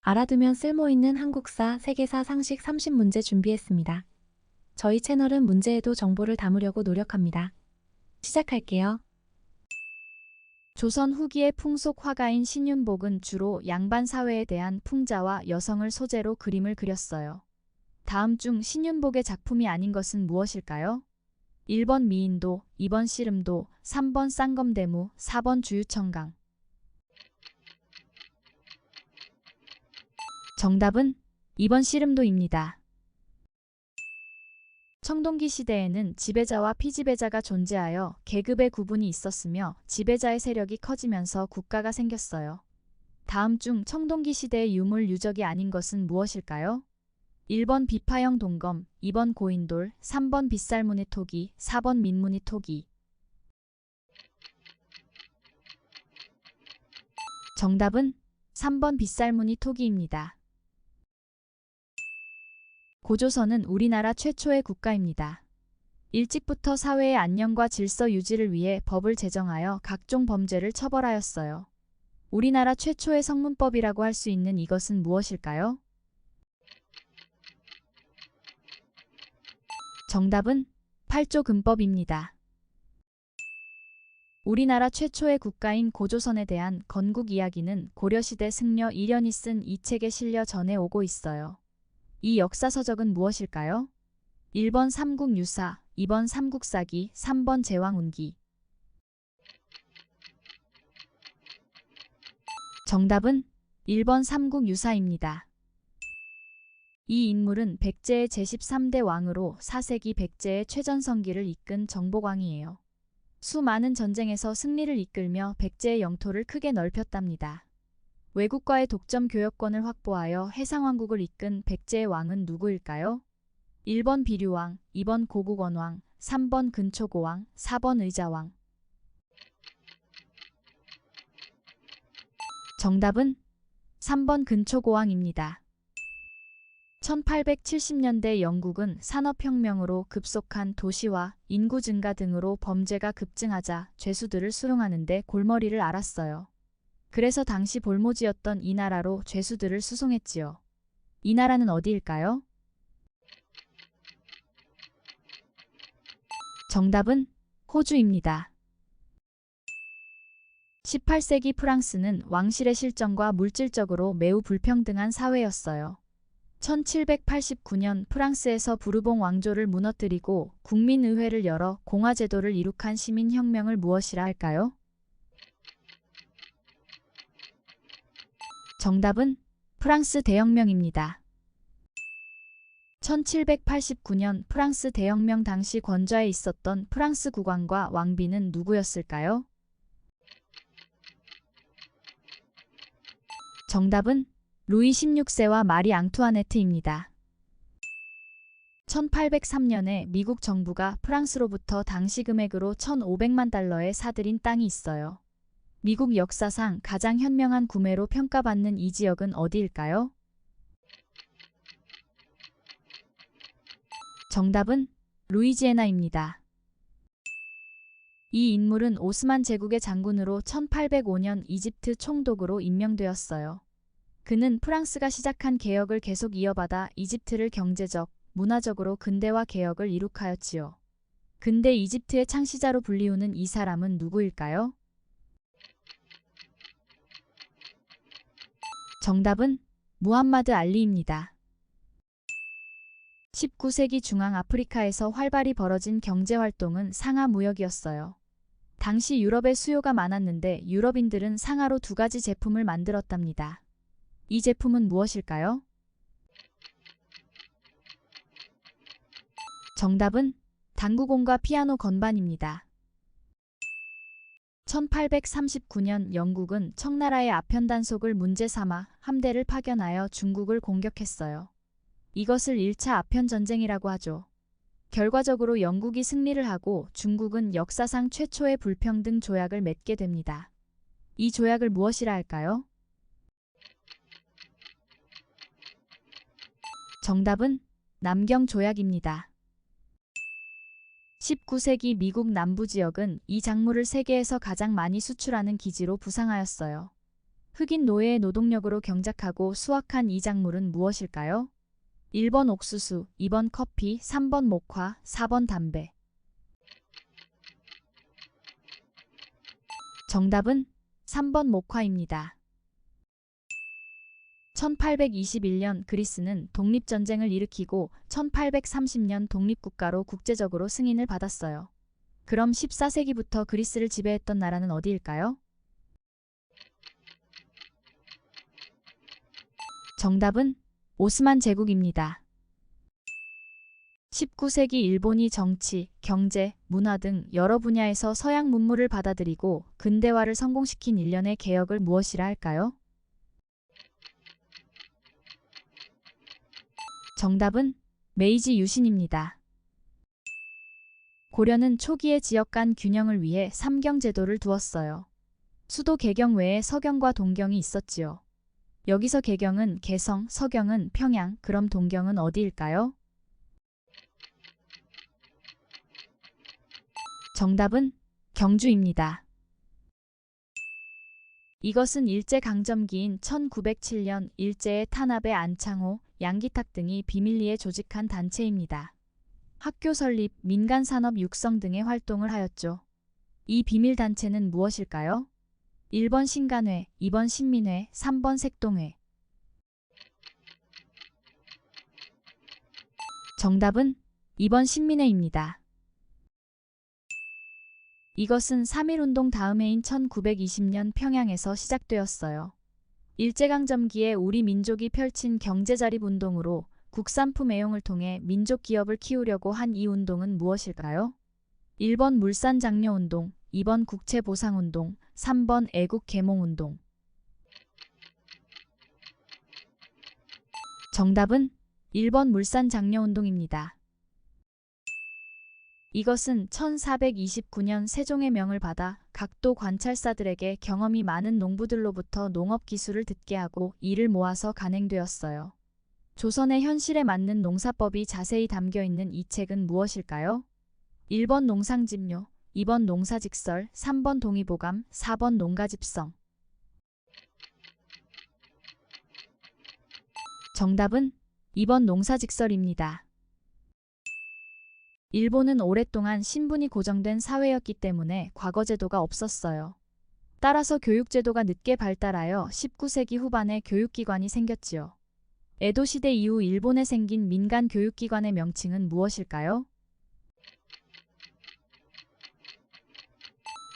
알아두면 쓸모있는 한국사, 세계사, 상식 30문제 준비했습니다. 저희 채널은 문제에도 정보를 담으려고 노력합니다. 시작할게요. 조선 후기의 풍속 화가인 신윤복은 주로 양반 사회에 대한 풍자와 여성을 소재로 그림을 그렸어요. 다음 중 신윤복의 작품이 아닌 것은 무엇일까요? 1번 미인도, 2번 씨름도, 3번 쌍검대무, 4번 주유청강. 정답은 2번 씨름도입니다. 청동기 시대에는 지배자와 피지배자가 존재하여 계급의 구분이 있었으며 지배자의 세력이 커지면서 국가가 생겼어요. 다음 중 청동기 시대의 유물 유적이 아닌 것은 무엇일까요? 1번 비파형 동검, 2번 고인돌, 3번 빗살무늬 토기, 4번 민무늬 토기. 정답은 3번 빗살무늬 토기입니다. 고조선은 우리나라 최초의 국가입니다. 일찍부터 사회의 안녕과 질서 유지를 위해 법을 제정하여 각종 범죄를 처벌하였어요. 우리나라 최초의 성문법이라고 할 수 있는 이것은 무엇일까요? 정답은 8조 금법입니다. 우리나라 최초의 국가인 고조선에 대한 건국 이야기는 고려시대 승려 이련이 쓴 이 책에 실려 전해오고 있어요. 이 역사서적은 무엇일까요? 1번 삼국유사, 2번 삼국사기, 3번 제왕운기. 정답은 1번 삼국유사입니다. 이 인물은 백제의 제13대 왕으로 4세기 백제의 최전성기를 이끈 정복왕이에요. 수많은 전쟁에서 승리를 이끌며 백제의 영토를 크게 넓혔답니다. 외국과의 독점 교역권을 확보하여 해상왕국을 이끈 백제의 왕은 누구일까요? 1번 비류왕, 2번 고국원왕, 3번 근초고왕, 4번 의자왕. 정답은 3번 근초고왕입니다. 1870년대 영국은 산업혁명으로 급속한 도시화, 인구 증가 등으로 범죄가 급증하자 죄수들을 수용하는데 골머리를 앓았어요. 그래서 당시 볼모지였던 이 나라로 죄수들을 수송했지요. 이 나라는 어디일까요? 정답은 호주입니다. 18세기 프랑스는 왕실의 실정과 물질적으로 매우 불평등한 사회였어요. 1789년 프랑스에서 부르봉 왕조를 무너뜨리고 국민의회를 열어 공화제도를 이룩한 시민혁명을 무엇이라 할까요? 정답은 프랑스 대혁명입니다. 1789년 프랑스 대혁명 당시 권좌에 있었던 프랑스 국왕과 왕비는 누구였을까요? 정답은 루이 16세와 마리 앙투아네트입니다. 1803년에 미국 정부가 프랑스로부터 당시 금액으로 1,500만 달러에 사들인 땅이 있어요. 미국 역사상 가장 현명한 구매로 평가받는 이 지역은 어디일까요? 정답은 루이지애나입니다. 이 인물은 오스만 제국의 장군으로 1805년 이집트 총독으로 임명되었어요. 그는 프랑스가 시작한 개혁을 계속 이어받아 이집트를 경제적, 문화적으로 근대화 개혁을 이룩하였지요. 근대 이집트의 창시자로 불리우는 이 사람은 누구일까요? 정답은 무함마드 알리입니다. 19세기 중앙 아프리카에서 활발히 벌어진 경제활동은 상하 무역이었어요. 당시 유럽에 수요가 많았는데 유럽인들은 상하로 두 가지 제품을 만들었답니다. 이 제품은 무엇일까요? 정답은 당구공과 피아노 건반입니다. 1839년 영국은 청나라의 아편단속을 문제 삼아 함대를 파견하여 중국을 공격했어요. 이것을 1차 아편전쟁이라고 하죠. 결과적으로 영국이 승리를 하고 중국은 역사상 최초의 불평등 조약을 맺게 됩니다. 이 조약을 무엇이라 할까요? 정답은 남경조약입니다. 19세기 미국 남부 지역은 이 작물을 세계에서 가장 많이 수출하는 기지로 부상하였어요. 흑인 노예의 노동력으로 경작하고 수확한 이 작물은 무엇일까요? 1번 옥수수, 2번 커피, 3번 목화, 4번 담배. 정답은 3번 목화입니다. 1821년 그리스는 독립전쟁을 일으키고 1830년 독립국가로 국제적으로 승인을 받았어요. 그럼 14세기부터 그리스를 지배했던 나라는 어디일까요? 정답은 오스만 제국입니다. 19세기 일본이 정치, 경제, 문화 등 여러 분야에서 서양 문물을 받아들이고 근대화를 성공시킨 일련의 개혁을 무엇이라 할까요? 정답은 메이지 유신입니다. 고려는 초기의 지역 간 균형을 위해 삼경제도를 두었어요. 수도 개경 외에 서경과 동경이 있었지요. 여기서 개경은 개성, 서경은 평양, 그럼 동경은 어디일까요? 정답은 경주입니다. 이것은 일제강점기인 1907년 일제의 탄압에 안창호, 양기탁 등이 비밀리에 조직한 단체입니다. 학교 설립, 민간산업 육성 등의 활동을 하였죠. 이 비밀단체는 무엇일까요? 1번 신간회, 2번 신민회, 3번 색동회. 정답은 2번 신민회입니다. 이것은 3.1운동 다음 해인 1920년 평양에서 시작되었어요. 일제강점기에 우리 민족이 펼친 경제자립운동으로 국산품 애용을 통해 민족 기업을 키우려고 한 이 운동은 무엇일까요? 1번 물산장려운동, 2번 국채보상운동, 3번 애국개몽운동. 정답은 1번 물산장려운동입니다. 이것은 1429년 세종의 명을 받아 각도 관찰사들에게 경험이 많은 농부들로부터 농업 기술을 듣게 하고 이를 모아서 간행되었어요. 조선의 현실에 맞는 농사법이 자세히 담겨 있는 이 책은 무엇일까요? 1번 농상집료, 2번 농사직설, 3번 동의보감, 4번 농가집성. 정답은 2번 농사직설입니다. 일본은 오랫동안 신분이 고정된 사회였기 때문에 과거제도가 없었어요. 따라서 교육제도가 늦게 발달하여 19세기 후반에 교육기관이 생겼지요. 에도시대 이후 일본에 생긴 민간 교육기관의 명칭은 무엇일까요?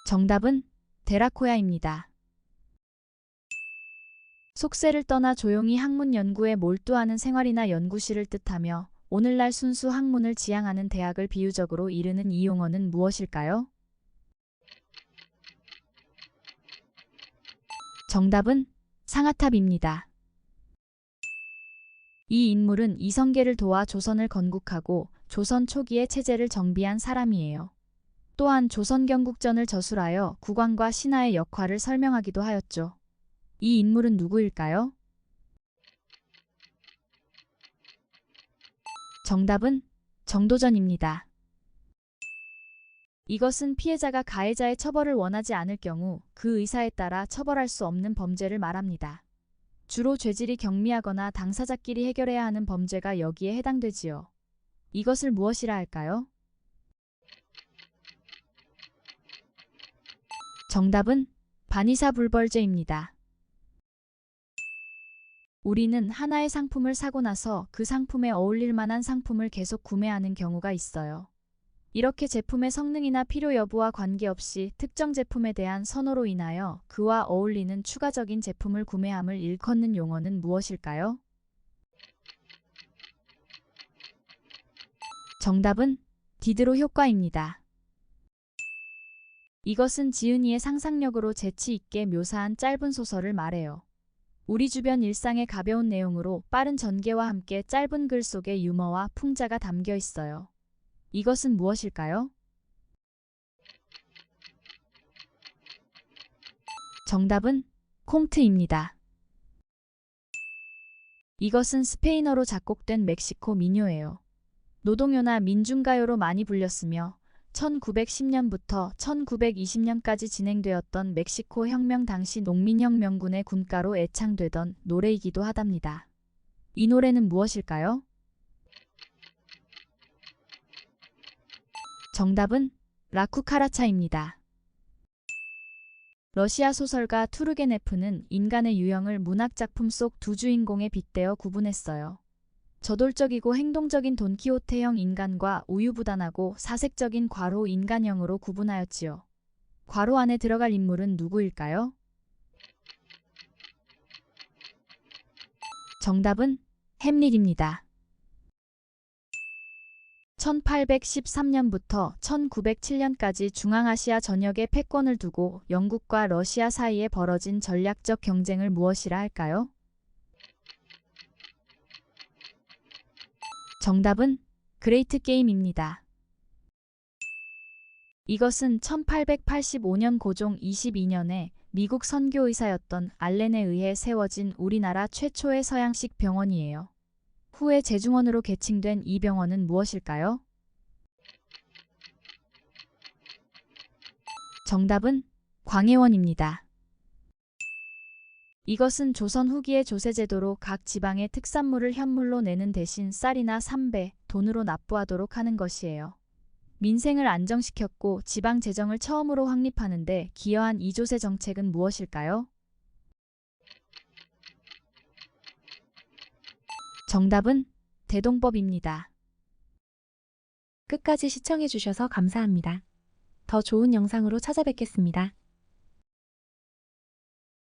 정답은 데라코야입니다. 속세를 떠나 조용히 학문 연구에 몰두하는 생활이나 연구실을 뜻하며 오늘날 순수 학문을 지향하는 대학을 비유적으로 이르는 이 용어는 무엇일까요? 정답은 상아탑입니다. 이 인물은 이성계를 도와 조선을 건국하고 조선 초기의 체제를 정비한 사람이에요. 또한 조선 경국전을 저술하여 국왕과 신하의 역할을 설명하기도 하였죠. 이 인물은 누구일까요? 정답은 정도전입니다. 이것은 피해자가 가해자의 처벌을 원하지 않을 경우 그 의사에 따라 처벌할 수 없는 범죄를 말합니다. 주로 죄질이 경미하거나 당사자끼리 해결해야 하는 범죄가 여기에 해당되지요. 이것을 무엇이라 할까요? 정답은 반의사불벌죄입니다. 우리는 하나의 상품을 사고 나서 그 상품에 어울릴 만한 상품을 계속 구매하는 경우가 있어요. 이렇게 제품의 성능이나 필요 여부와 관계없이 특정 제품에 대한 선호로 인하여 그와 어울리는 추가적인 제품을 구매함을 일컫는 용어는 무엇일까요? 정답은 디드로 효과입니다. 이것은 지은이의 상상력으로 재치 있게 묘사한 짧은 소설을 말해요. 우리 주변 일상의 가벼운 내용으로 빠른 전개와 함께 짧은 글 속에 유머와 풍자가 담겨 있어요. 이것은 무엇일까요? 정답은 콩트입니다. 이것은 스페인어로 작곡된 멕시코 민요예요. 노동요나 민중가요로 많이 불렸으며 1910년부터 1920년까지 진행되었던 멕시코 혁명 당시 농민혁명군의 군가로 애창되던 노래이기도 하답니다. 이 노래는 무엇일까요? 정답은 라쿠카라차입니다. 러시아 소설가 투르게네프는 인간의 유형을 문학작품 속 두 주인공에 빗대어 구분했어요. 저돌적이고 행동적인 돈키호테형 인간과 우유부단하고 사색적인 과로 인간형으로 구분하였지요. 괄호 안에 들어갈 인물은 누구일까요? 정답은 햄릿입니다. 1813년부터 1907년까지 중앙아시아 전역에 패권을 두고 영국과 러시아 사이에 벌어진 전략적 경쟁을 무엇이라 할까요? 정답은 그레이트 게임입니다. 이것은 1885년 고종 22년에 미국 선교의사였던 알렌에 의해 세워진 우리나라 최초의 서양식 병원이에요. 후에 제중원으로 개칭된 이 병원은 무엇일까요? 정답은 광해원입니다. 이것은 조선 후기의 조세제도로 각 지방의 특산물을 현물로 내는 대신 쌀이나 삼배, 돈으로 납부하도록 하는 것이에요. 민생을 안정시켰고 지방 재정을 처음으로 확립하는 데 기여한 이조세 정책은 무엇일까요? 정답은 대동법입니다. 끝까지 시청해주셔서 감사합니다. 더 좋은 영상으로 찾아뵙겠습니다.